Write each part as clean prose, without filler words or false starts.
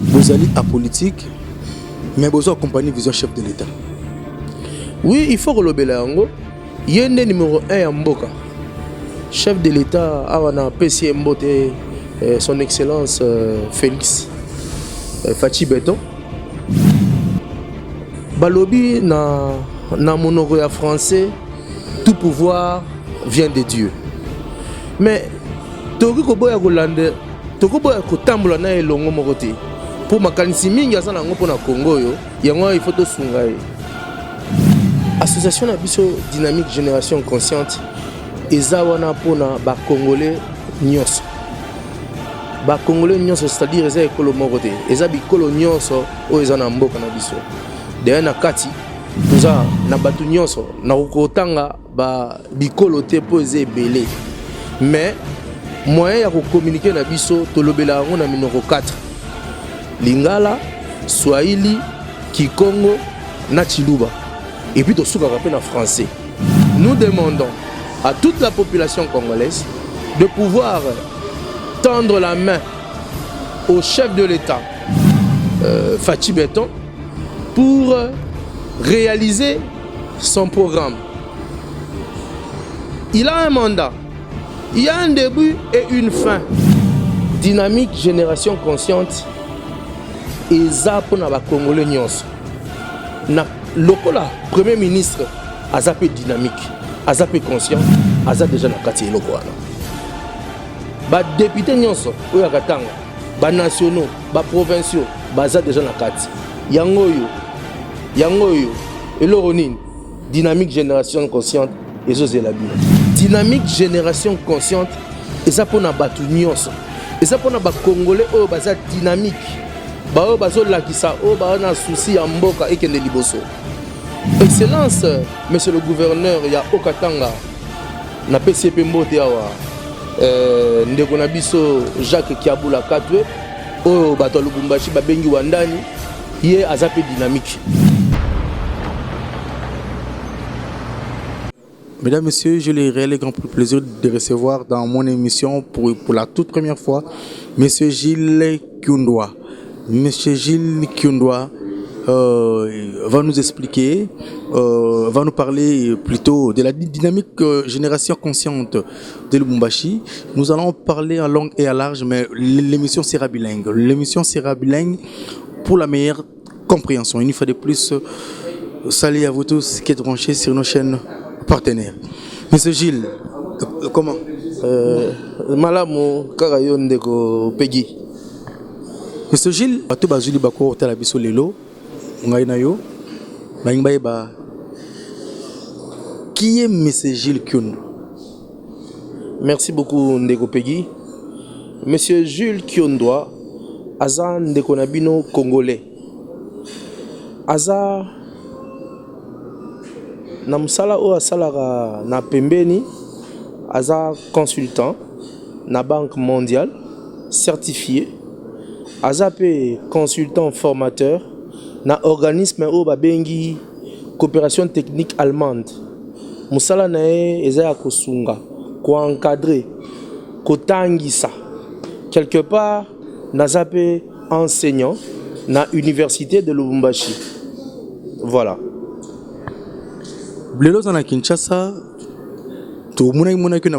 Vous allez à politique, mais vous accompagnez vision chef de l'État. Oui, il faut que le Bélango, il y a un numéro 1 à Mboka. Chef de l'État, a PC Mbote, son Excellence Félix Fachi Beton. Balobi na monoko ya français, tout pouvoir vient de Dieu. Mais toki ko boya ko lande, toko boya ko tambola na elongo moko te. Pour makanisi mingi aza nango pona Congo yo, yango il faut to sunga ye. Association na biso dynamique génération consciente eza wana pona ba congolais nyonso. Ba congolais nyonso, c'est-à-dire eza ekolo moko te, eza bikolo nyonso o eza na mboka na biso. D'ailleurs na kati toza na batu nyonso na kokotanga ba bikolo te po eza ebele. Mais moyen ya ko communiquer na biso tolobela yango na minoko 4. Lingala, Swahili, Kikongo, na Chiluba. Et puis tout souka en français. Nous demandons à toute la population congolaise de pouvoir tendre la main au chef de l'État, Fachi Beton, pour réaliser son programme. Il a un mandat, il y a un début et une fin. Dynamique génération consciente et ça pour les Congolais nyonso. Na lokola premier ministre azapé dynamique, azapé conscient, azapé déjà na kati eloko wana. Ba député nyonso oyo akatanga, ba nationaux, ba provinciaux, baza déjà na kati. Yango yo eloko nini? Dynamique génération consciente ezo zela bino. Dynamique génération consciente eza pona batu nyonso. Eza pona ba Congolais oyo baza dynamique. Bao bazo lakisa o ba na souci ya mboka ekende liboso. Excellence monsieur le gouverneur ya Okatanga na PCP Mbote awa ndeko na biso Jacques Kiabula Katwe o bato Lubumbashi babengi wandani ye azape dynamique. Mesdames, Messieurs, j'ai le réel et grand plaisir de recevoir dans mon émission pour la toute première fois Monsieur Gilles Kyundoa. Monsieur Gilles Kyundoa va nous expliquer, va nous parler plutôt de la dynamique génération consciente de Lubumbashi. Nous allons parler en long et à large, mais l'émission sera bilingue. L'émission sera bilingue pour la meilleure compréhension. Une fois de plus, salut à vous tous qui êtes branchés sur nos chaînes partenaires. Monsieur Gilles, comment Malamu Karayon Deko Peggy. Monsieur Gilles, bato bazuli bako tala biso lelo ngai na yo bayimba ba qui est Monsieur Gilles Kyundoa? Merci beaucoup Ndeko Peggy. Monsieur Jules Kyundoa aza ndeko na bino congolais. Aza na musala o asalaka na pembeni, aza consultant na Banque mondiale certifié. Azapé consultant formateur na organisme o babengi coopération technique allemande. Musala nae eza kosunga, ko encadrer, ko tangisa. Quelque part nazapé enseignant na université de Lubumbashi. Voilà. Blelo na Kinshasa to muna kuna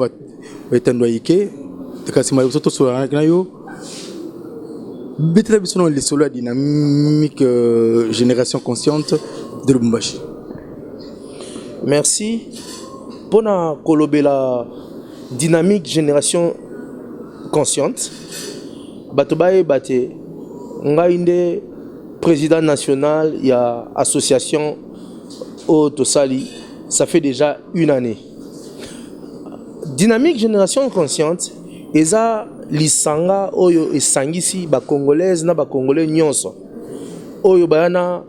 batandwa ike tekasima yoto so na yo. Betela biso le solo dynamique génération consciente de Lubumbashi. Merci. Pona kolobela dynamique génération consciente. Batobaye bate ngainde président national il y a association Otosali, ça fait déjà une année. Dynamique génération consciente eza lisanga oyo esangisi ba congolaise na ba congolais nyonso oyo bayana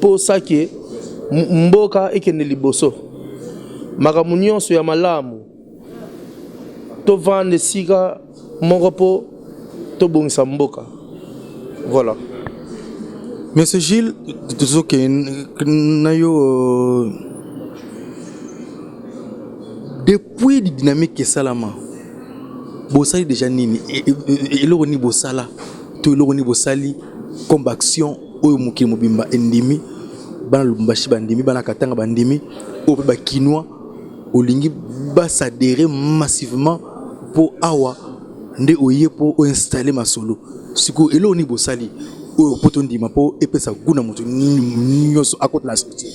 po sake mboka ekende liboso makamu nyonso ya malamu to vande sika moko po to bongisa mboka. Voilà. Monsieur Gilles, depuis la dynamique Salama, Bossali déjà nini et le ni Bossala to eloko ni bosali comme action oyo mokili mobimba endimi bana lubumbashi bandimi bana katanga bandimi oyo ba kinois olingi basadere massivement pour awa nde oye pour installer masolo siko eloko ni bosali oyo poto ndima po epesa guna moto nyonso akota la structure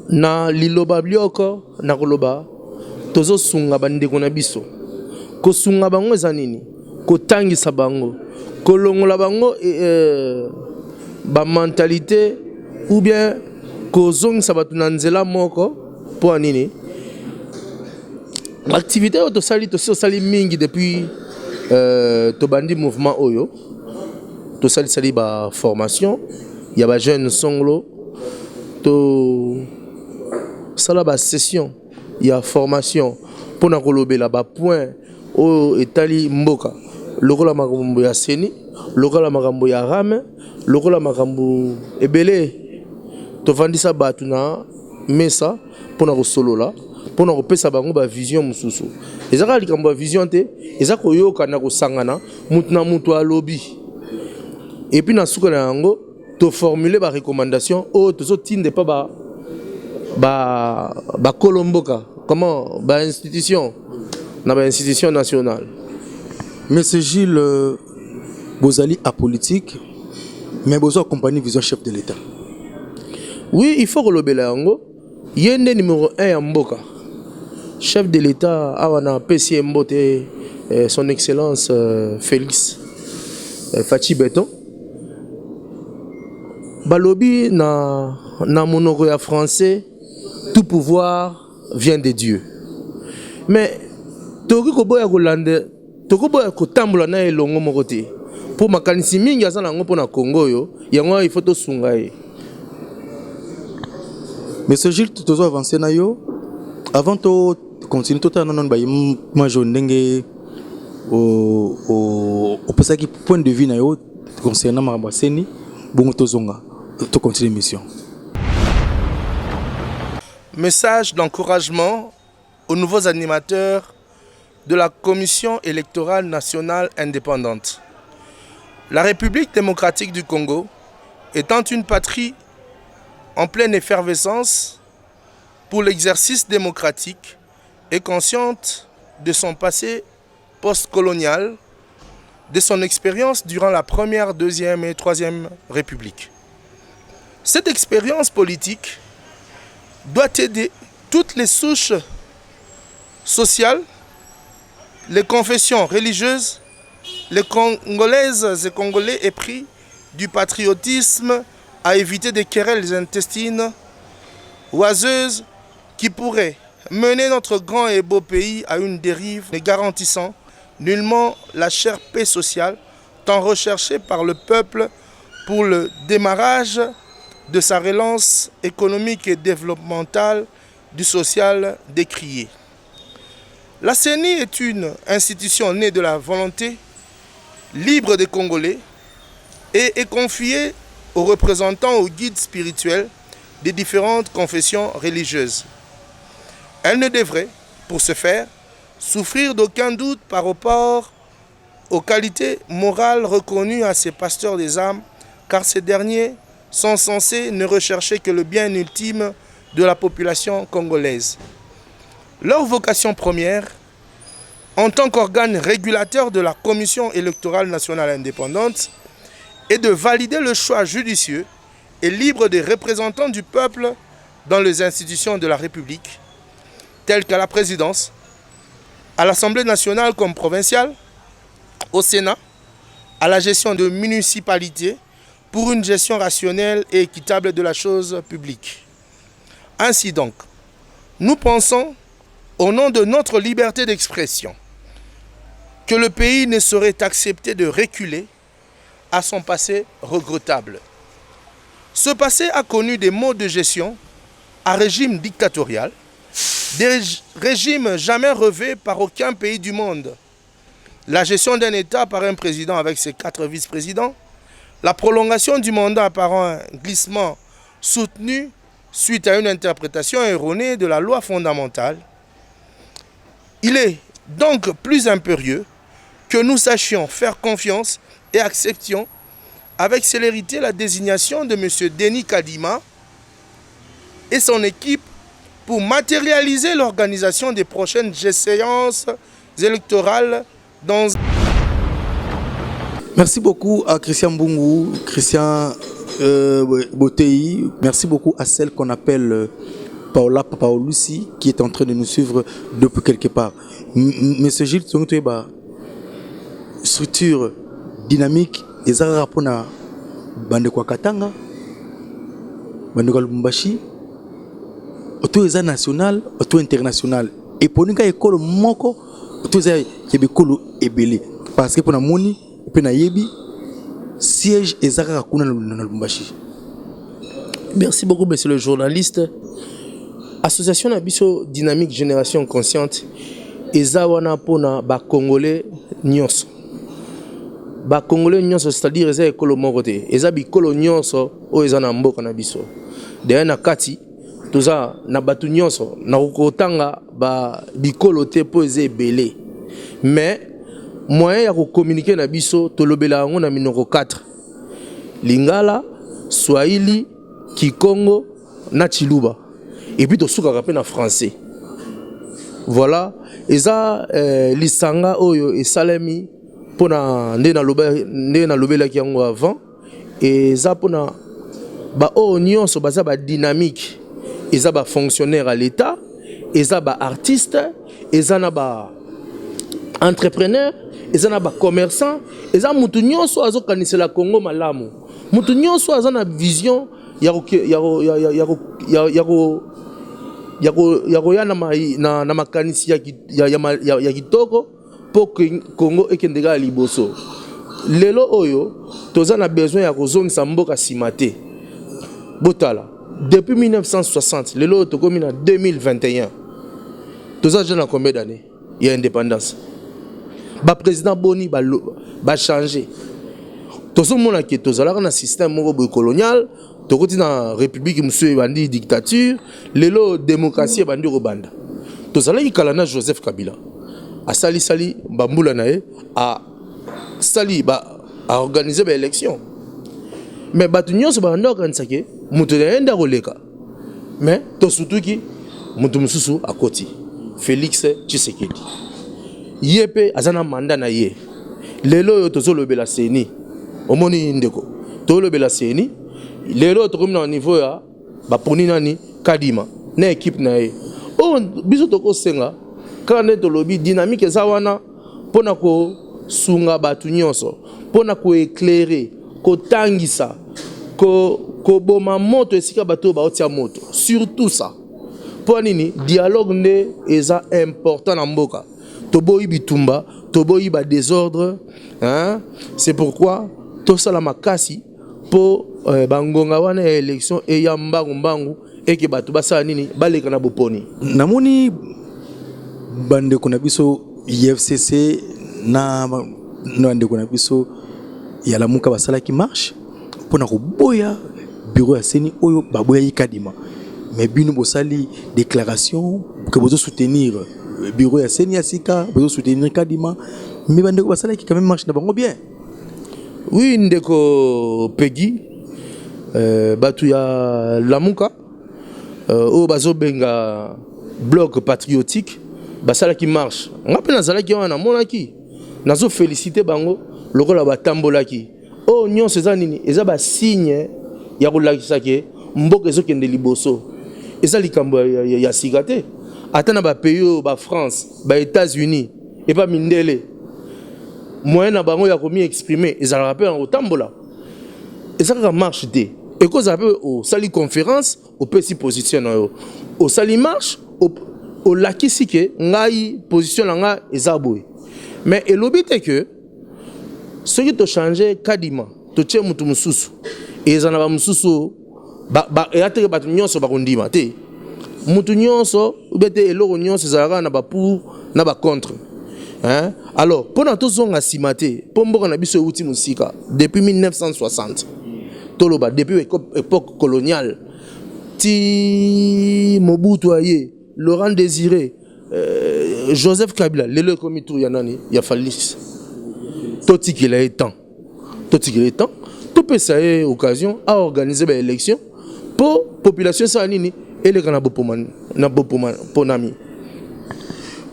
na liloba bioko na koloba tozo sunga bandeko na biso ko sunga bango eza nini ko tangisa bango ko longola bango ba mentalité ou bien ko zongisa batu na nzela moko po nini l'activité oyo tosali mingi depuis tobandi mouvement oyo tosali ba formation ya ba jeune songlo to sala ba session ya formation pona kolobela ba point oyo etali mboka lokola makambo ya seni lokola makambo ya rame lokola makambo ebele tovandisa batu na mesa pona kosolola pona kopesa bango ba vision mususu ezaka likambo ya vision te ezaka koyoka na kosangana mutu na mutu alobi et puis na suka na yango to formuler ba recommandation o tozo tinde pa ba kolomboka comment ba institution na ba institution nationale. Monsieur Gilles Bozali apolitique mais bozo accompagner vision chef de l'État. Oui, il faut kolobela yango yende numéro 1 ya mboka chef de l'État awana PC Mbote son excellence Félix Fachi Beton balobi na monoko ya français tout pouvoir vient de Dieu mais toki koboya kolande tokoboya kotambola na elongo moko te po makanisi mingi aza nango mpo na Congo yo yango il faut tosunga ye. Monsieur Gilles tozo avancer na yo avant to continuer tota non ba majo ndenge o pesaki point de vue na yo concernant makambo seni bongo tozonga to continuer mission. Message d'encouragement aux nouveaux animateurs de la Commission électorale nationale indépendante. La République démocratique du Congo, étant une patrie en pleine effervescence pour l'exercice démocratique, est consciente de son passé post-colonial, de son expérience durant la première, deuxième et troisième République. Cette expérience politique doit aider toutes les souches sociales, les confessions religieuses, les Congolaises et Congolais épris du patriotisme à éviter des querelles intestines oiseuses qui pourraient mener notre grand et beau pays à une dérive ne garantissant nullement la chère paix sociale tant recherchée par le peuple pour le démarrage de sa relance économique et développementale du social décrié. La CENI est une institution née de la volonté libre des Congolais et est confiée aux représentants, aux guides spirituels des différentes confessions religieuses. Elle ne devrait, pour ce faire, souffrir d'aucun doute par rapport aux qualités morales reconnues à ces pasteurs des âmes, car ces derniers sont censés ne rechercher que le bien ultime de la population congolaise. Leur vocation première, en tant qu'organe régulateur de la Commission électorale nationale indépendante, est de valider le choix judicieux et libre des représentants du peuple dans les institutions de la République, telles qu'à la présidence, à l'Assemblée nationale comme provinciale, au Sénat, à la gestion de municipalités pour une gestion rationnelle et équitable de la chose publique. Ainsi donc, nous pensons, au nom de notre liberté d'expression, que le pays ne saurait accepter de reculer à son passé regrettable. Ce passé a connu des modes de gestion à régime dictatorial, des régimes jamais revus par aucun pays du monde. La gestion d'un État par un président avec ses 4 vice-présidents, la prolongation du mandat par un glissement soutenu suite à une interprétation erronée de la loi fondamentale. Il est donc plus impérieux que nous sachions faire confiance et acceptions avec célérité la désignation de M. Denis Kadima et son équipe pour matérialiser l'organisation des prochaines séances électorales dans... Merci beaucoup à Christian Mbungu, Christian Botei. Merci beaucoup à celle qu'on appelle Paola Paolusi, qui est en train de nous suivre depuis quelque part. Monsieur Gilles Tsongotoeba, structure dynamique, et ça rapport à Bandekwa Katanga, Bandekwa Lubumbashi, auto national, auto international. Et pour nous, école moko, auto école ebele. Parce que pour nous, pour nous, siège et ça rapport à Lubumbashi. Merci beaucoup, monsieur le journaliste. Association Nabiso Dynamique Génération Consciente, eza wana pona ba Congolais nyonso. Ba Congolais nyonso, c'est-à-dire eza ekolo moko te. Eza bikolo nyonso o eza na mboka na biso. D'ailleurs na kati toza na batu nyonso na kokotanga ba bikolo te po eza ebele. Mais moyen ya ko communiquer na biso tolobela yango na minoko 4. Lingala, Swahili, Kikongo na Chiluba. Et puis, tu as en français. Voilà. Et ça, l'Isanga, et Salemi, pour na lobela qui yango avant. Et ça, pour na union, so ba dynamique. Et ça, ba fonctionnaire à l'État. Et ça, ba artiste. Et ça, na ba entrepreneur. Et ça, na ba commerçant. Et ça, mutu nyonso azo kanise la Congo malamu. Mutu nyonso azo na vision. Yakoya na makanisi ya kitoko po Congo ekendeka liboso. Lelo oyo toza na besoin ya kozongisa mboka simate. Botala depuis 1960, lelo tokomi na 2021. Toza déjà na combien d'années? Il y a indépendance. Ba président Boni ba changer. Tozo mona ki tozala na système moko colonial. Tokoti na république monsieur bandi dictature, lelo démocratie bandi robanda. Tozala yikalana Joseph Kabila. A sali bambula na a sali a organiser ba élection. Mais batu nyonso ba ndo organiser ke mutu enda koleka. Mais to sutuki mutu mususu akoti. Félix Tshisekedi. Yepe azana mandat na ye. Lelo yo tozolobela seni. Omoni ndeko. Tolobela seni. Lelo tokomi na niveau ya baponi nani Kadima na équipe na ye. O biso toko senga quand to lobby dynamique eza wana pona ko sunga batu nyonso, pona ko éclairer, ko tangisa, ko boma moto esika bato ba otia moto. Surtout ça. Pour nini dialogue ne eza important na mboka. Toboyi bitumba, toboyi ba désordre, hein? C'est pourquoi to sala makasi po bangonga wana élection et ya mbangu et que batu basala nini baleka na boponi. Namoni bande kuna biso IFCC na bande kuna biso ya la muka basala qui marche pona ko boya bureau ya seni oyo baboya Kadima. Mais bino bosali déclaration que vous soutenir bureau ya seni ya sika, vous soutenir Kadima, mais bande ko basala qui quand même marche na bango bien. Oui, ndeko Peggy, batu ya Lamuka, au bazo benga bloc patriotique, basala qui marche. On appelle nazala qui wana monaki, nazo féliciter bango, lokola batambola ki. Oh nyon seza nini, eza ba signe ya kolakisa ke mboka ezo kende liboso. Eza likambo ya sigate. Atana ba pays ba France, ba États-Unis et pas mindele. Moyen na bango ya komi exprimer et ça le rappelle en tambola et ça marche dé et cause appelle au sali conférence au petit position au sali marche au lakisi ke ngai position nga ezaboy mais et l'obité que ce qui te changer Kadima to tche mutu mususu et za na ba mususu ba et atere ba nyonso ba kondima te mutu nyonso ubete eloko nyonso za na ba pour na ba contre. Hein? Alors, pendant tout ce simate, pombo na biso outi musika depuis 1960. Toloba depuis époque coloniale. Ti Mobutu aye, Laurent Désiré, Joseph Kabila, lelo komi tour ya nani, ya Félix. Toti qu'il a temps. Tout peut ça occasion à organiser des élections pour la population sanini et les grands pour nami.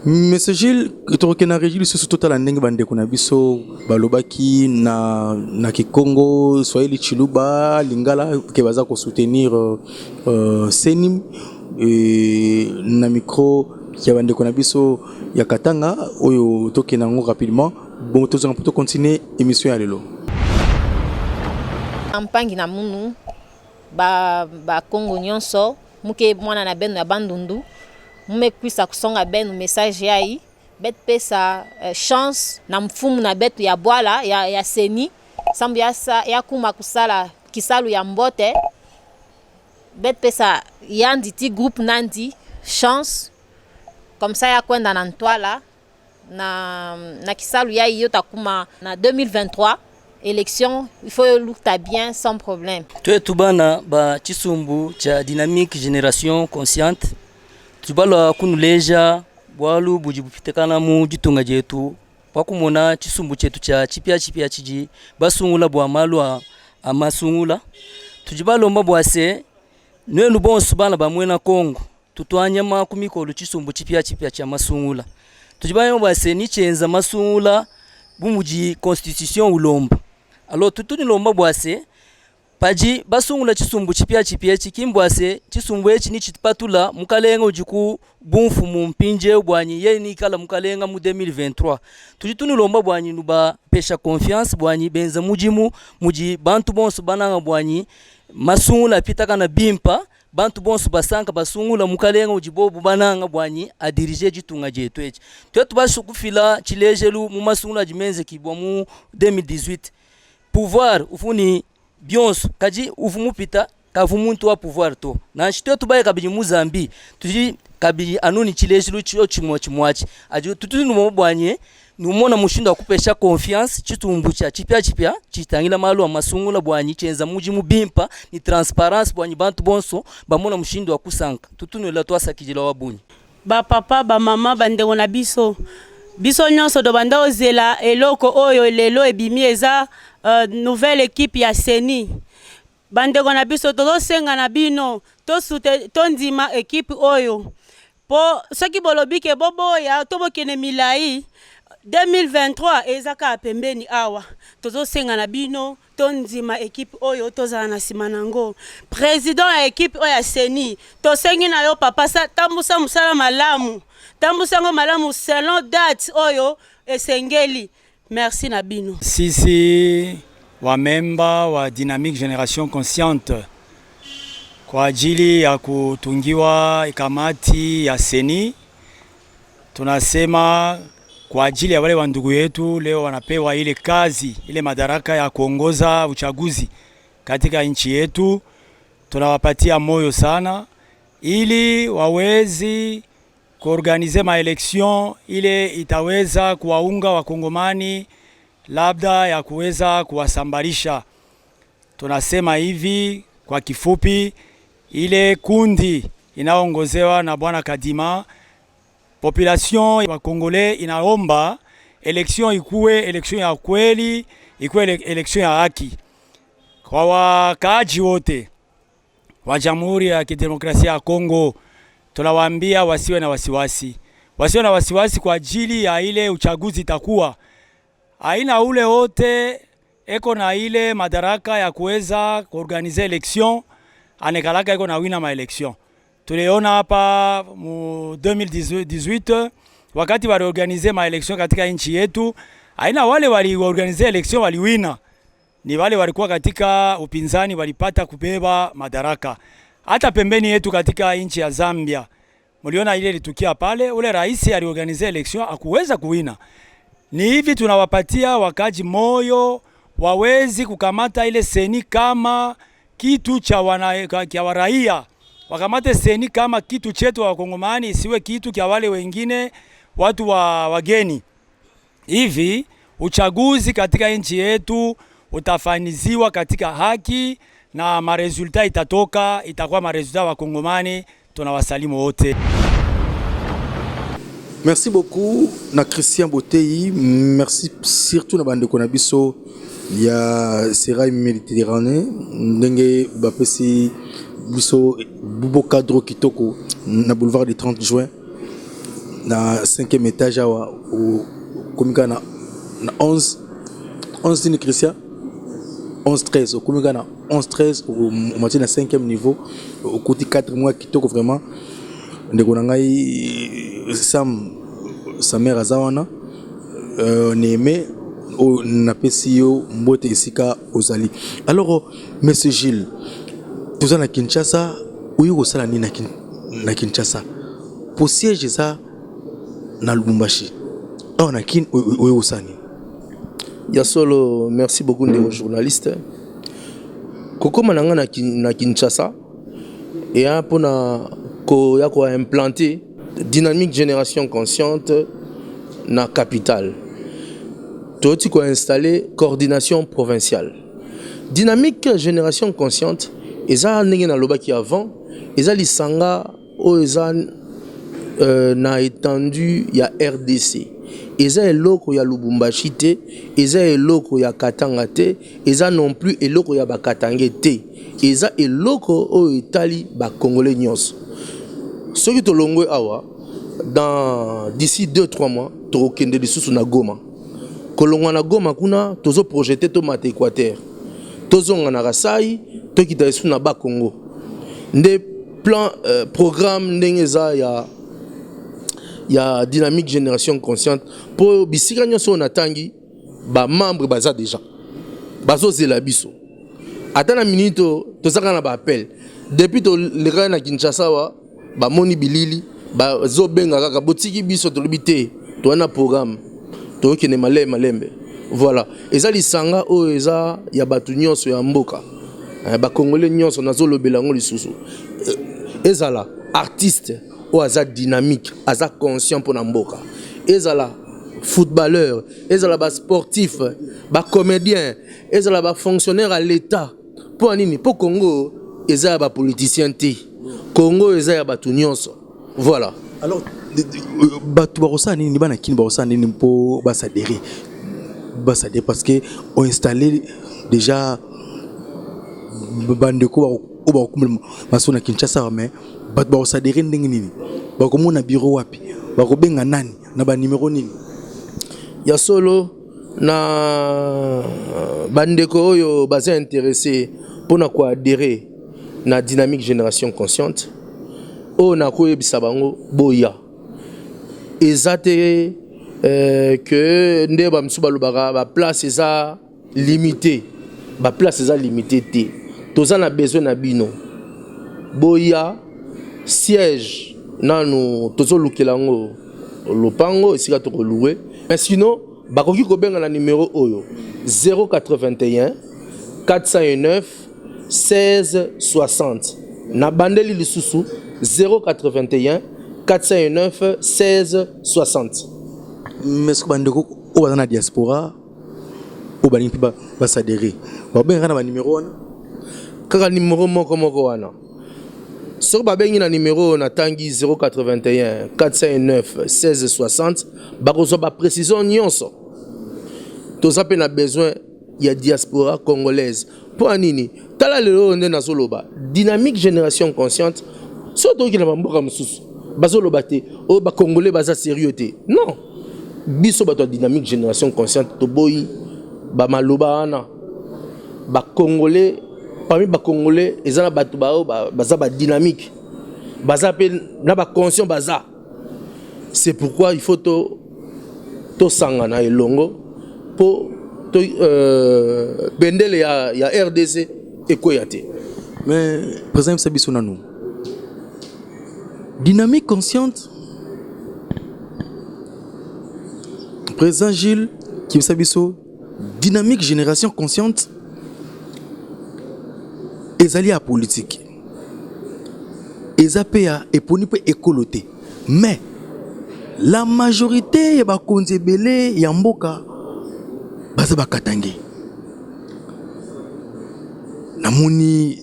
Monsieur Gilles, tu as régi sur total andeng bande kuna biso balobaki na Kikongo Swahili Chiluba Lingala ke baza ko soutenir Senim na micro ya bande kuna biso ya Katanga oyo tokena ngo rapidement bon tozanga pour continuer émission ya lelo. Ampangi na munu ba Kongo nyonso muke mwana na beno ya bandundu mume kwisa kusonga benu message yai bet pesa chance na mfumu na betu ya bwala ya seni sambu ya kuma kusala kisalu ya mbote bet pesa yandi ti groupe nandi chance comme ça ya kwenda na ntwala na kisalu ya iyo takuma na 2023 élection il faut luta bien sans problème. Twetu bana ba Chisumbu cha dynamique génération consciente tubalo kunuleja bwalu bujibupitekana mu jitunga jetu pakumona Chisumbu chetu cha chipya chiji basungula bwa malwa amasungula tujibalomba bwase nwenu bonso bana bamwena Kongo tutwanyama kumikolo Chisumbu chipya cha masungula tujibalomba bwase ni chenza masungula bumuji constitution ulomba alors tutuni lomba bwase paji basungula Chisumbu chipya chikimbwase Chisumbu echi ni chitpatula mukalenga ujiku bunfu mu mpinje bwanyi yeni kala mukalenga mu 2023 tujituni lomba bwanyi nuba pesha confiance bwanyi benza muji bantu bonso bananga bwanyi masungula pitaka na bimpa bantu bonso basanka basungula mukalenga ujibobu bananga bwanyi adirije jitunga jetu echi twetu basho kufila chilejelu mu masungula jimenze kibwa mu 2018 pouvoir ufuni bionso kaji ufumupita kavumuntu wa pouvoir to na shito tubaye kabiji muzambi tuji kabiji anuni chilejelu chiyo chimwachi aju tutuni numobwanye numona mushinda kupesha confiance Chitumbu cha chipya chitangila malu wa masungula bwanyi chenza muji mubimpa ni transparence bwanyi bantu bonso bamona mushindo wa kusanka tutuni la twasa kijila wabunyi ba papa ba mama bandengo na biso nyonso do banda ozela eloko oyo lelo ebimi eza nouvelle équipe ya Seni bandengo na biso tozosenga na bino tondima équipe oyo po soki bolobike boboya tobokene milai 2023 ezaka pembeni awa tozosenga na bino tondima équipe oyo tozala na sima nango président ya équipe oyo ya Seni tosengi na yo papa sa tambusa musala malamu tambusango malamu selon date oyo esengeli merci na bino sisi wa memba wa Dynamique Génération Consciente kwa ajili ya kutungiwa ikamati ya Seni tunasema kwa ajili ya wale wa ndugu yetu leo wanapewa ile kazi ile madaraka ya kuongoza uchaguzi katika nchi yetu tunawapatia moyo sana ili wawezi kuorganize maelection ile itaweza kuwaunga wakongomani labda ya kuweza kuwasambarisha. Tunasema hivi kwa kifupi ile kundi inaongozewa na bwana Kadima population wa Kongole inaomba election ikuwe election ya kweli, ikuwe election ya haki. Kwa wakaaji wote wa Jamhuri ya Kidemokrasia ya Kongo tunawaambia wasiwe na wasiwasi. Wasiwe na wasiwasi kwa ajili ya ile uchaguzi itakuwa. Haina ule wote eko na ile madaraka ya kuweza kuorganize election, anekalaka eko na wina ma election. Tuliona hapa mu 2018 wakati wali organize ma election katika nchi yetu, haina wale wali organize election waliwina. Ni wale walikuwa katika upinzani walipata kubeba madaraka. Hata pembeni yetu katika nchi ya Zambia, muliona ile litukia pale, ule rais aliorganize election hakuweza kuwina. Ni hivi tunawapatia wakaji moyo wawezi kukamata ile Seni kama kitu cha waraia. Wakamate Seni kama kitu chetu wa Kongomani, isiwe kitu kia wale wengine watu wa wageni. Hivi uchaguzi katika nchi yetu utafaniziwa katika haki na maresulta itakuwa maresulta wa Kongomani. Tunawasalimu wote. Merci beaucoup na Christian Botei, merci surtout na bande konabiso ya Serail Méditerranée ndenge bapesi biso bubo cadre kitoko na boulevard du 30 juin na 5e étage awa au komika na 11 dini Christian 11-13 au komika na 11-13 au moitié na 5e niveau au côté 4 mois kitoko vraiment ndeko na ngai Sam sa mère azawana Némé au napesio mbote isika ozali. Alors monsieur Gilles, tous na Kinshasa uyu kosala ni na Kinshasa pour siège ça na Lubumbashi. On a kin uyu kosani. Ya solo, merci beaucoup les journalistes. Koko mananga na Kinshasa et pona ko ya ko implanter dynamique génération consciente na capitale. Tout ko installer coordination provinciale. Dynamique génération consciente eza ndenge na lobaki avant, eza lisanga o eza na étendu ya RDC. Eza eloko ya Lubumbashi te, eza eloko ya Katanga te, eza non plus eloko ya Bakatange te. Eza eloko o etali ba Congolais nyonso. Ce qui te longwe awa d'ici 2-3 mois, to kende lisusu na Goma. Kolongwa na Goma kuna tozo projeter to mate Équateur. Tozonga na Rasai, to kita lisusu na ba Congo. Nde plan programme ndenge za ya dynamique génération consciente pour bisika nyonso na tangi ba membre baza déjà. Bazo zela biso. Ata na minito tozaka na ba appel. Depuis to leka na Kinshasa wa ba moni bilili ba zo benga kaka botiki biso to lobité to na programme to kene malembe voilà eza lisanga o eza ya batu nyonso ya mboka ba Congolais nyonso nazo lobela ngo lisusu ezala artiste o aza dynamique aza conscient pour na mboka ezala footballeur ezala ba sportif ba comédien ezala ba fonctionnaire à l'état pour nini pour Congo eza ba politicien te Congo eza ya batu nyonso. Voilà. Alors batu barosa nini bana kini barosa nini pour basadere parce que on installé déjà bandeko ba kumela masona Kinshasa mais batu barosadere ndenge nini bakomona bureau wapi bakobenga nani na ba numéro nini ya solo na bandeko oyo baza intéressé pona ko adhérer na dynamique génération consciente o na ko yebisa bango boya ezate que nde ba msuba lobaka ba place eza limité ba place eza limité te toza na besoin na bino boya siège nanu tozo lukelango lopango esika to ko louer mais sinon bakoki ko benga na numéro oyo 081 409 16 60 na bandeli lisusu 081 409 16 60. Mais ce que bandeko o bana diaspora o bani ba s'adhérer ba benga na numéro wana kaka numéro moko wana so ba bengi na numéro na tangi 081 409 16 60 bakozo ba précision nyonso toza pe na besoin ya diaspora congolaise pour anini tala lelo nde nazoloba dynamique génération consciente surtout ki na mboka mususu bazoloba te o ba congolais baza sérieux te non biso bato dynamique génération consciente to boyi ba maloba ana ba congolais parmi ba congolais ezana bato baza ba dynamique baza pe na ba conscient baza c'est pourquoi il faut to sangana elongo po to bendele ya RDC ekoyate. Mais président Sabiso nanou dynamique consciente président Gilles qui Sabiso dynamique génération consciente ezali à politique ezapea eponi pe écoloté mais la majorité ya bakonzi ebele ya mboka baza bakatangi namoni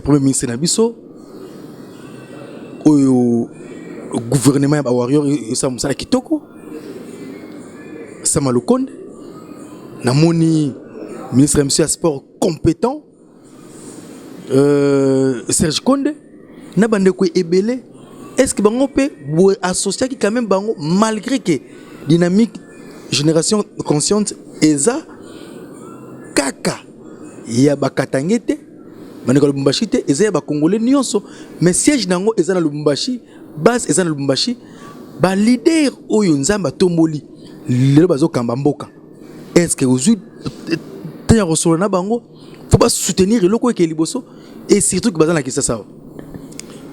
premier ministre na biso oyo gouvernement ya warrior ça musala kitoko Sama Lukonde namoni ministre monsieur sport compétent Serge Konde na bande ko ebele est-ce que bango pe associé quand même bango malgré que dynamique génération consciente eza kaka ya bakatangete maneko Lubumbashi te eza ya ba congolais nyonso mais siège nango eza na Lubumbashi base eza na Lubumbashi ba leader oyo nzamba tomboli lelo bazo kamba mboka est-ce que aujourd'hui tanya resolo na bango faut pas soutenir eloko ke liboso et surtout que bazana kisa ça.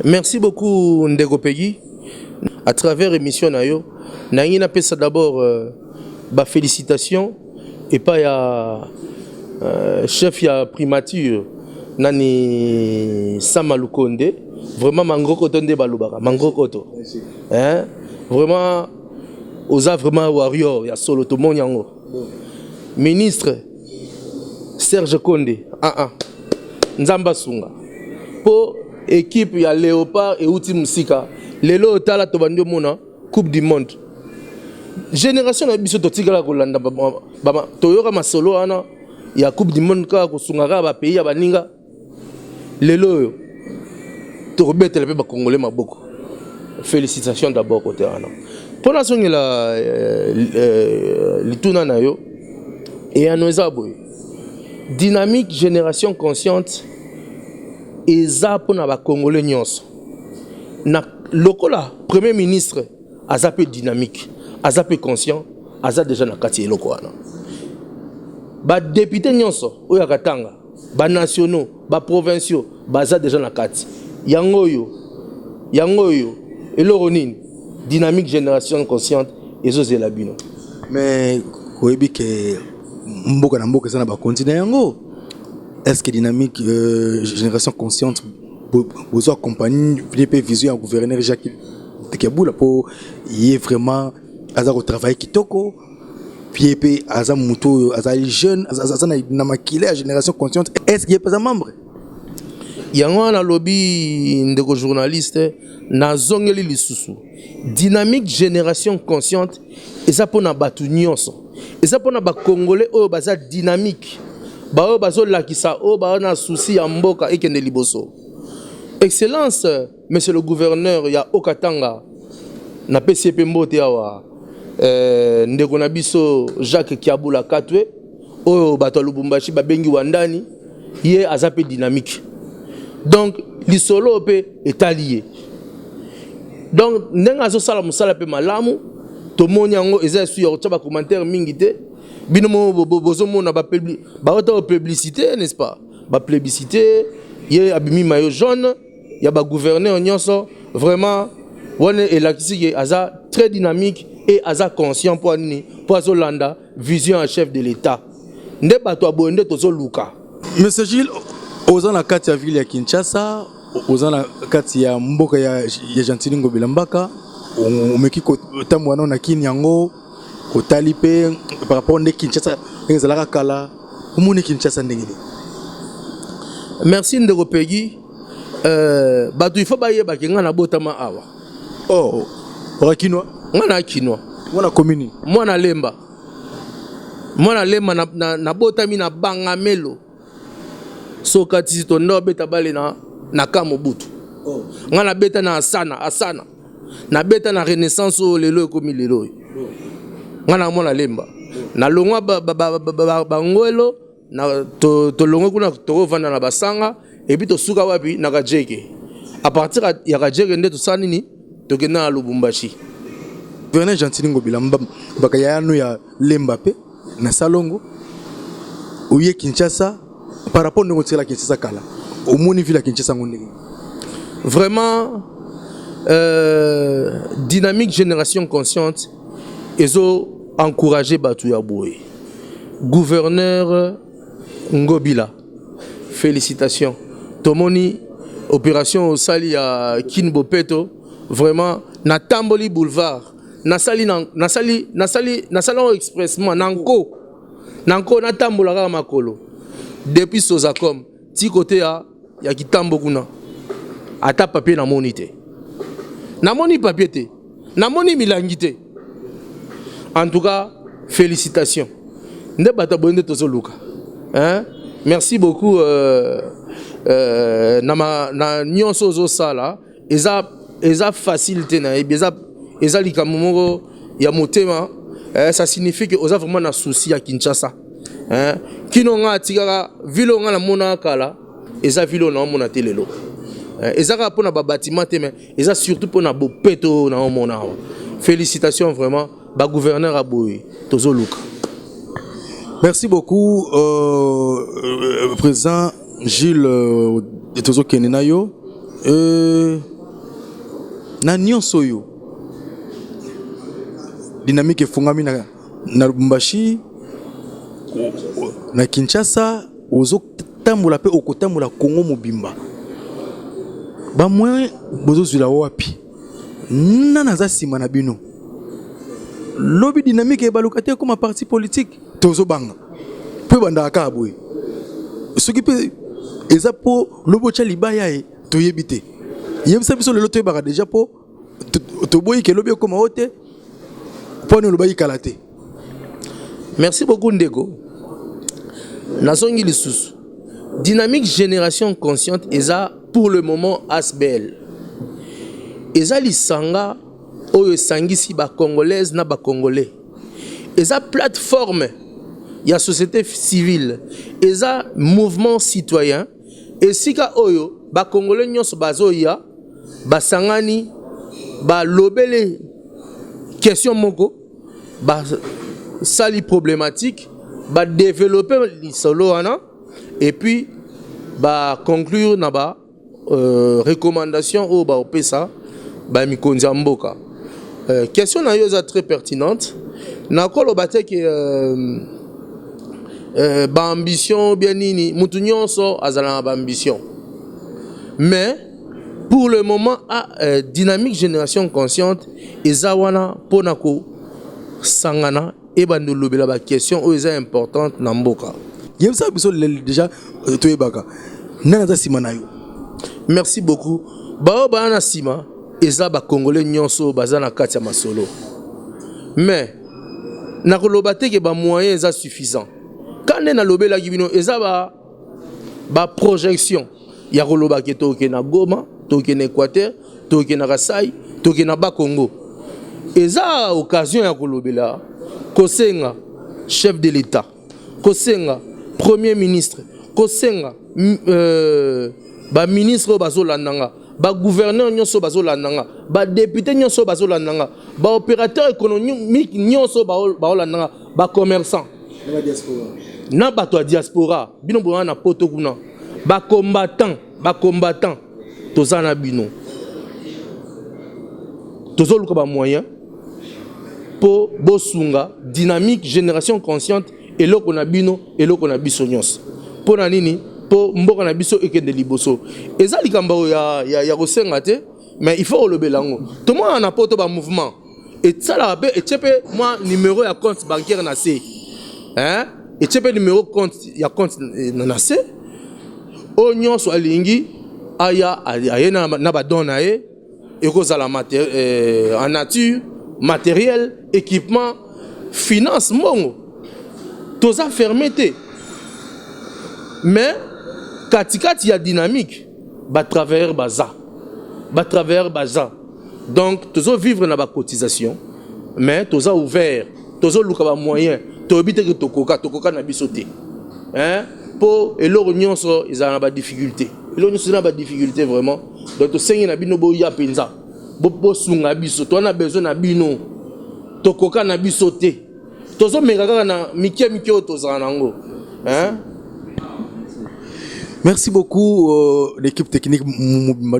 Merci beaucoup Ndeko Peggy à travers émission nayo nangi na pesa d'abord ba félicitations et pas ya chef ya primature nani Sama Lukonde vraiment mangoko tonde balubaka mangoko to hein vraiment oza vraiment warrior ya solo to monyango ministre Serge Konde nzamba sunga po équipe ya Léopard et outi musika lelo otala to bandio mona coupe du monde génération na biso to tigala kolanda ba toyoka masolo ana ya coupe du monde ka ko sunga ka ba pays ya baninga lelo to rebetela pe ba congolais maboko félicitations d'abord côté ana pona songela lituna na yo et anoza boy dynamique génération consciente eza pona ba congolais nyonso na lokola premier ministre azape dynamique azape conscient aza déjà na kati eloko wana ba député nyonso oyo katanga ba nationaux ba provinciaux baza déjà na kati yango yo eloko nini dynamique génération consciente ezozela bino mais koyebi ke mboka na mboka sana ba continent yango est-ce que dynamique génération consciente vous accompagne VP vision à gouverneur Jacques Tekebula pour y est vraiment azako travail kitoko puis aza muto aza jeune aza na makile génération consciente est-ce qu'il y a pas un membre yango na lobby ndeko journaliste na zongeli lisusu dynamique génération consciente eza pona batu nyonso eza pona ba congolais oyo baza dynamique ba oyo bazo lakisa oyo ba na souci ya mboka ekende liboso excellence monsieur le gouverneur ya Okatanga na PCP mbote awa ndeko na biso Jacques Kiabula Katwe oyo bato Lubumbashi babengi wandani ye azape dynamique donc lisolo pe est allié donc ndenga zo sala musala pe malamu to monyango eza su ya ba commentaire mingi te bino mo bozo mona ba publicité n'est-ce pas ba plébiscité ye abimi mayo jaune ya ba gouverneur nyonso vraiment wone elakisi aza très dynamique et aza conscient pour nini pour azolanda vision en chef de l'état nde bato abonde tozo luka monsieur Gilles aux la kati ya ville ya Kinshasa aux la kati ya mboka ya Gentili Ngobila umeki ko tambo na kini yango otalipe par rapport à Kinshasa ezalaka kala umuni Kinshasa ndengini. Merci Ndeko Peggy bato il faut bayeba ke ngana botama awa okinwa ngana kinwa mwana commune mwana lemba na botami na Bangamelo soka tito ndo beta bale na Kamobutu ngana beta na Asana na beta na Renaissance lelo komi lelo ngana mwana lemba na longwa bangwelo na to longwa kuna to vanda na basanga et puis to suka wapi na Kajeke à partir ya Kajeke nde to sanini to kena na Lubumbashi gouverneur Gentili Ngobila bakaya no ya lemba pe na Salongo uye Kinshasa par rapport à la Kinshasa kala au moni ville Kinshasa ngondé vraiment dynamique génération consciente ezo encourager batu ya boye gouverneur Ngobila félicitations tomoni opération au sali ya Kinbopeto vraiment na Tamboli boulevard na sali expressement nanko na tambola ka makolo depuis Sozacom ti côté ya Kitambo kuna ata papier na monité namoni papier te, namoni milangi te. En tout cas, félicitations. Nde bata bonde tozo luka. Hein? Merci beaucoup na nyonso zo sala eza facilité na eza likamomoko ya motema. Ça signifie que oza vraiment na souci à Kinshasa. Hein? Kino nga tikaka vilo nga na mona kala eza vilo na mona telelo. Eza ka pona ba bâtiment te mais eza surtout pona bo peto na mona. Félicitations vraiment ba gouverneur aboui tozo luka. Merci beaucoup président Gilles Tozo Kenenayo. Na nyonso yo dynamique efungami na Lubumbashi na Kinshasa ozo tambola pe okotambola Congo mobimba ba moyen bozo zula wapi nana za sima na bino lobby dynamique e balokate comme parti politique tozo banga pe banda ka boy soki pe eza po lobo cha libaya e toyebite yebisa biso lelo toyebaka déjà po toboyi ke lobby comme hote. Merci beaucoup Ndego. Nasongi lisusu. Dynamique génération consciente eza pour le moment ASBL. Eza lisanga oyo sangisi ba congolaise na ba congolais. Eza plateforme ya société civile. Eza mouvement citoyen. Esika oyo ba congolais nyonso bazoya ba sangani ba lobele question moko ba sali problématique ba développer l'isolo ana et puis ba conclure na ba recommandation au ba opesa ba mikonzi mboka. Question na yo très pertinente na koloba te que ba ambition bien nini mutu nyonso azala ba ambition mais pour le moment, dynamique génération consciente, ezawana ponako sangana et bandolobela ba question o eza importante na mboka. Yemsa biso déjà toyebaka. Nana sima na yo. Merci beaucoup. Ba na sima eza ba congolais nyonso bazana kati ya masolo. Mais na koloba te ke ba moyens eza suffisant. Quand na lobela kibino eza ba projection ya koloba ke toke na Goma, toke na Équateur, toke na Kasai, toke na Bakongo. Eza occasion ya kolobela kosenga chef de l'État, kosenga premier ministre, kosenga ba ministre bazolandanga, ba gouverneur nyonso bazolandanga, ba député nyonso bazolandanga, ba opérateur économique nyonso bazolandanga, ba commerçant na bato diaspora bino bona na poto kuna, ba combattant tozana bino tozoluka ba moyen pour bosunga dynamique génération consciente eloko na bino eloko na biso nyonso pour na nini pour mboka na biso ekende liboso eza likambo ya kosenga te mais il faut olobelango tout le monde na poto ba mouvement et ça la et tchepe moi numéro ya compte bancaire na C hein et tchepe numéro compte ya compte na C o nyonso alingi aya na ba dona e ekozala en nature matériel équipement finance mongo toza fermeté mais katikati ya dynamique ba travers baza donc tozo vivre na ba cotisation mais toza ouvert tozo luka ba moyen to bité que tokoka na bisoté hein pour eloko nyonso ezala ba difficulté eloko nyonso na ba difficulté vraiment donc to sengi na bino bo ya penza bo sunga biso to na besoin na bino tokoka na bisoté tozo mekaka na mikie tozala nango hein. Merci beaucoup l'équipe technique.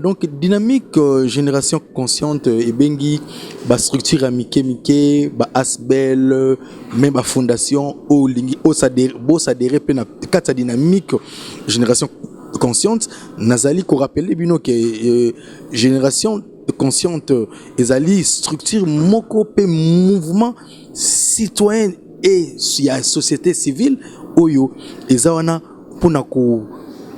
Donc dynamique génération consciente et bengi ba structure Miké ba Asbel même ba fondation au lingi au sadere pe na kata dynamique génération consciente nazali ko rappeler bino que génération consciente ezali structure moko pe mouvement citoyen et ya société civile oyo ezawana pona ko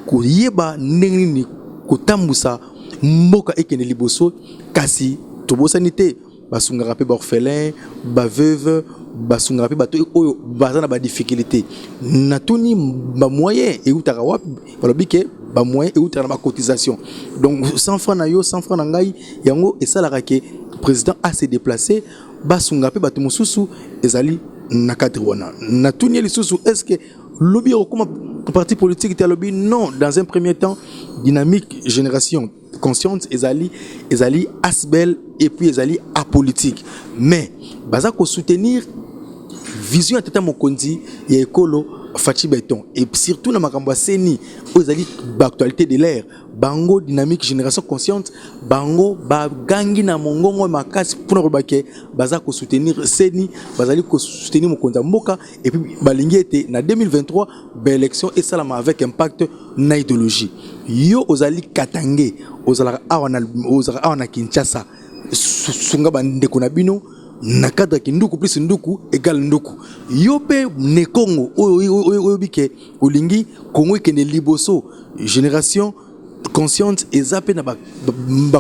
kuyeba nini kutambusa mboka ekene liboso kasi tobo sanité basunga pe orphelin ba veuve basunga pe bato oyo bazana ba difficulté natuni ba moyen et utara wap balobike ba moyen et utara ba cotisation donc 100 francs na yo 100 francs na ngai yango esalaka ke président a se déplacer basunga pe bato mususu ezali na cadre wana natuni lisusu est-ce que lobby comme parti politique était lobby non dans un premier temps dynamique génération consciente ezali asbel et puis ezali apolitique mais baza ko soutenir vision tata mokonzi ya ekolo Fachi Beton et surtout na makambo seni ezali actualité de l'ère bango dynamique génération consciente bango ba gangi na mongongo makasi pour robake baza ko soutenir seni bazali ko soutenir mokonza mboka et puis balingi était na 2023 ba élection et ça avec impact na idéologie yo ozali katange ozala awana Kinshasa sunga bandeko na bino na cadre ki nduku plus nduku égal nduku yope ne Congo oyo bike olingi Congo ikene liboso génération consciente ezape na ba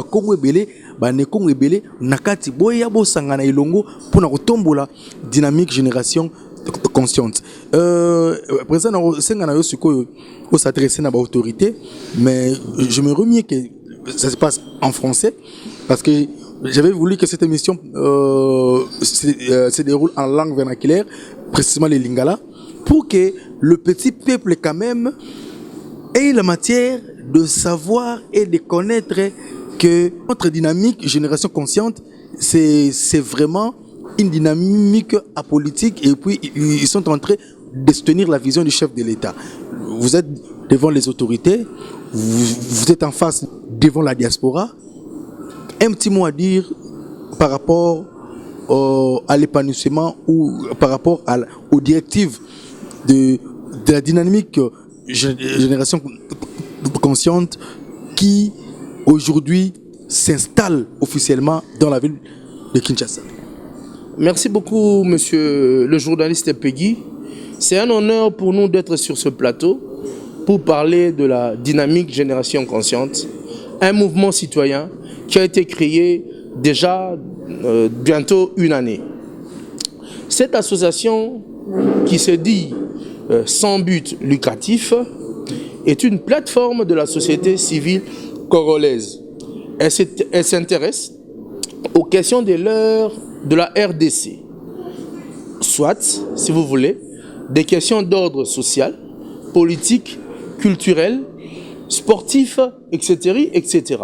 Congo ebele ba ne Congo ebele nakati boya bo sangana ilongo pona kotombola dynamique génération consciente président sengana yo sikoyo au s'adresser na ba autorité mais je me remets que ça se passe en français parce que j'avais voulu que cette émission se déroule en langue vernaculaire, précisément les lingala, pour que le petit peuple quand même ait la matière de savoir et de connaître que notre dynamique génération consciente, c'est vraiment une dynamique apolitique et puis ils sont en train de soutenir la vision du chef de l'État. Vous êtes devant les autorités, vous êtes en face devant la diaspora. Un petit mot à dire par rapport à l'épanouissement ou par rapport aux directives de la dynamique génération consciente qui aujourd'hui s'installe officiellement dans la ville de Kinshasa. Merci beaucoup, monsieur le journaliste Peggy. C'est un honneur pour nous d'être sur ce plateau pour parler de la dynamique génération consciente, un mouvement citoyen qui a été créé déjà bientôt une année. Cette association qui se dit sans but lucratif est une plateforme de la société civile congolaise. Elle s'intéresse aux questions de la RDC, soit, si vous voulez, des questions d'ordre social, politique, culturel, sportif, etc., etc.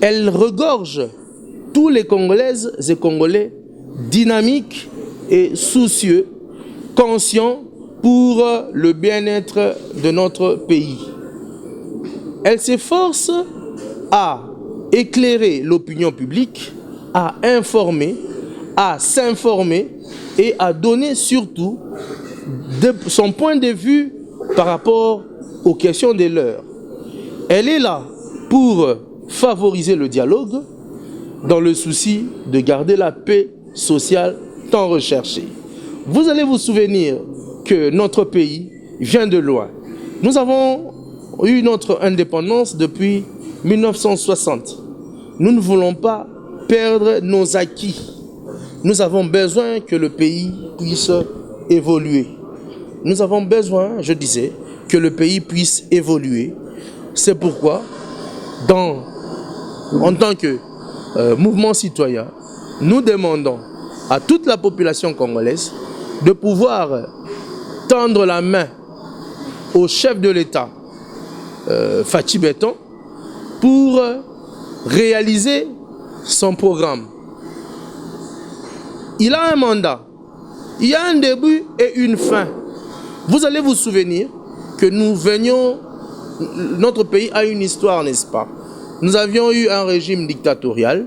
Elle regorge tous les Congolaises et Congolais dynamiques et soucieux, conscients pour le bien-être de notre pays. Elle s'efforce à éclairer l'opinion publique, à informer, à s'informer et à donner surtout son point de vue par rapport aux questions de l'heure. Elle est là pour favoriser le dialogue dans le souci de garder la paix sociale tant recherchée. Vous allez vous souvenir que notre pays vient de loin. Nous avons eu notre indépendance depuis 1960. Nous ne voulons pas perdre nos acquis. Nous avons besoin que le pays puisse évoluer. Nous avons besoin, je disais, que le pays puisse évoluer. C'est pourquoi, en tant que mouvement citoyen, nous demandons à toute la population congolaise de pouvoir tendre la main au chef de l'État, Fachi Beton, pour réaliser son programme. Il a un mandat, il y a un début et une fin. Vous allez vous souvenir que notre pays a une histoire, n'est-ce pas? Nous avions eu un régime dictatorial.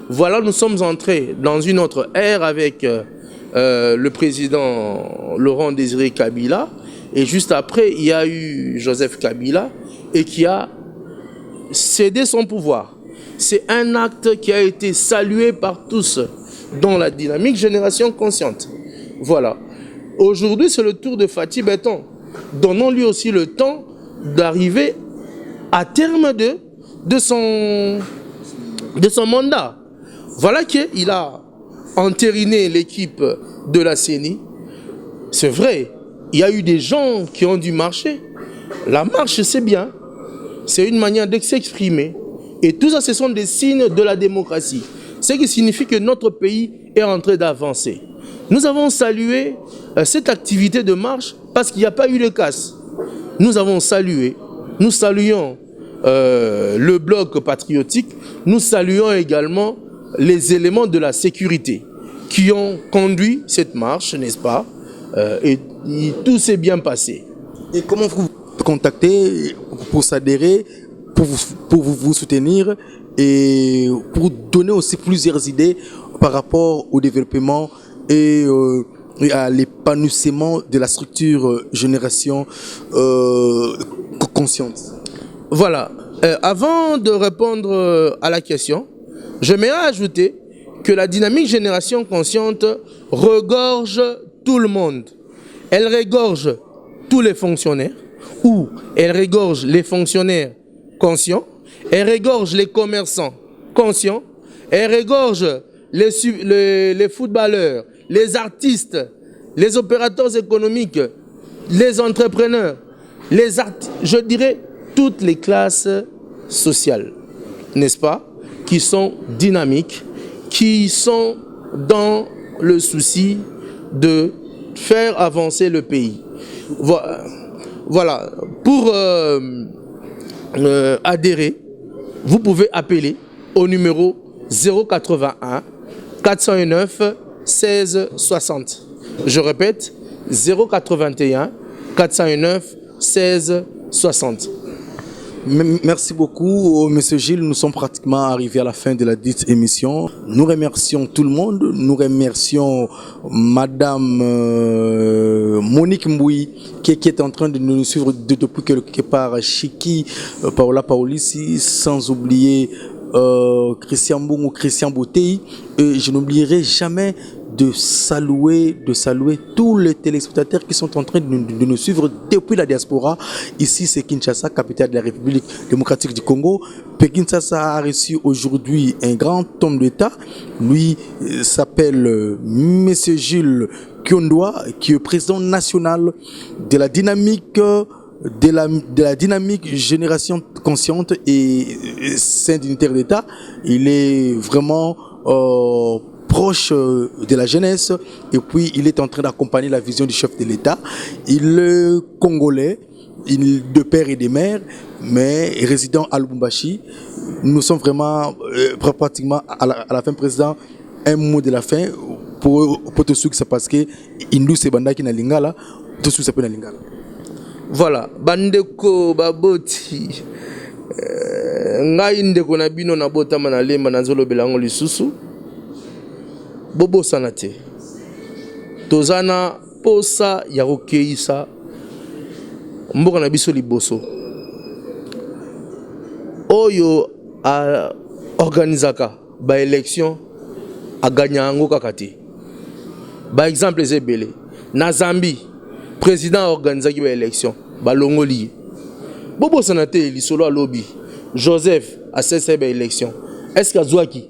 Voilà, nous sommes entrés dans une autre ère avec le président Laurent Désiré Kabila. Et juste après, il y a eu Joseph Kabila et qui a cédé son pouvoir. C'est un acte qui a été salué par tous dans la dynamique génération consciente. Voilà. Aujourd'hui, c'est le tour de Fachi Beton. Donnons-lui aussi le temps d'arriver à terme de son mandat. Voilà qu'il a entériné l'équipe de la CENI. C'est vrai, il y a eu des gens qui ont dû marcher. La marche, c'est bien. C'est une manière de s'exprimer. Et tout ça, ce sont des signes de la démocratie. Ce qui signifie que notre pays est en train d'avancer. Nous avons salué cette activité de marche parce qu'il n'y a pas eu de casse. Nous avons salué, nous saluons le bloc patriotique, nous saluons également les éléments de la sécurité qui ont conduit cette marche, n'est-ce pas? Et tout s'est bien passé. Et comment vous contacter pour s'adhérer, pour vous soutenir et pour donner aussi plusieurs idées par rapport au développement et à l'épanouissement de la structure génération consciente? Voilà. Avant de répondre à la question, j'aimerais ajouter que la dynamique génération consciente regorge tout le monde. Elle regorge tous les fonctionnaires, ou elle regorge les fonctionnaires conscients, elle regorge les commerçants conscients, elle regorge les footballeurs, les artistes, les opérateurs économiques, les entrepreneurs, je dirais toutes les classes sociales, n'est-ce pas, qui sont dynamiques, qui sont dans le souci de faire avancer le pays. Voilà. Pour adhérer, vous pouvez appeler au numéro 081 409 16 60. Je répète, 081 409 16 60. Merci beaucoup, Monsieur Gilles. Nous sommes pratiquement arrivés à la fin de la dite émission. Nous remercions tout le monde. Nous remercions Madame Monique Mboui qui est en train de nous suivre depuis quelque part, Chiki, Paola Paolissi, sans oublier Christian Mbou ou Christian Boutei. Et je n'oublierai jamais de saluer tous les téléspectateurs qui sont en train de nous suivre depuis la diaspora. Ici, c'est Kinshasa, capitale de la République démocratique du Congo. Kinshasa a reçu aujourd'hui un grand homme d'État. Lui s'appelle Monsieur Gilles Kyondoa, qui est président national de la dynamique génération consciente et saint dignitaire d'État. Il est vraiment proche de la jeunesse et puis il est en train d'accompagner la vision du chef de l'État. Il est congolais, de père et de mère, mais résident à Lubumbashi. Nous sommes vraiment pratiquement à la fin, président. Un mot de la fin pour tout ce qui se passe que Indou se banda qui na lingala, tout ce qui se passe na lingala. Voilà, bandeko baboti ngai ndeko na bino na botama na lemba na nzolo belango lisusu bobo sanate tozana posa ya kokeisa mboka na biso liboso oyo a organisaka ba élection a gagné yango kaka te. Ba exemple ezebele na Zambie président organisaki ba élection balongoli bobo sanate lisolo alobi Joseph a cessé ba élection est-ce qu'azwaki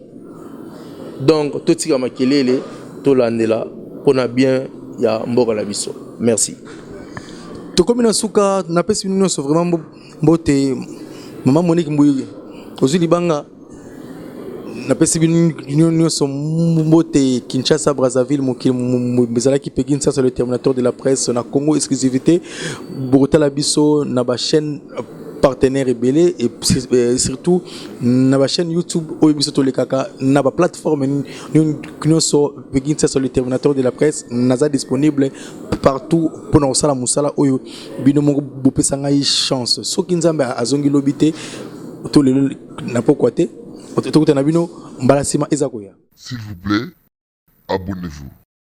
donc totika makelele tolandela pona bien ya mboka la biso. Merci. Tokomi na suka na pesi bino so vraiment mbote maman Monique Mbuyi ozuli banga na pesi bino so mbote Kinshasa Brazzaville mokili qui Kinshasa le terminateur de la presse na Congo exclusivité Bogota la biso na ba chaîne partenaire rebelle et surtout na ba chaîne YouTube oyo biso to le kaka na ba plateforme nyonso Kinshasa le terminateur de la presse naza disponible partout pour nous sala musala oyo bino moko bopesa ngai chance soki nzambe azongi lobité to le na pokwa te to kutana bino mbala sima ezakoya. S'il vous plaît, abonnez-vous.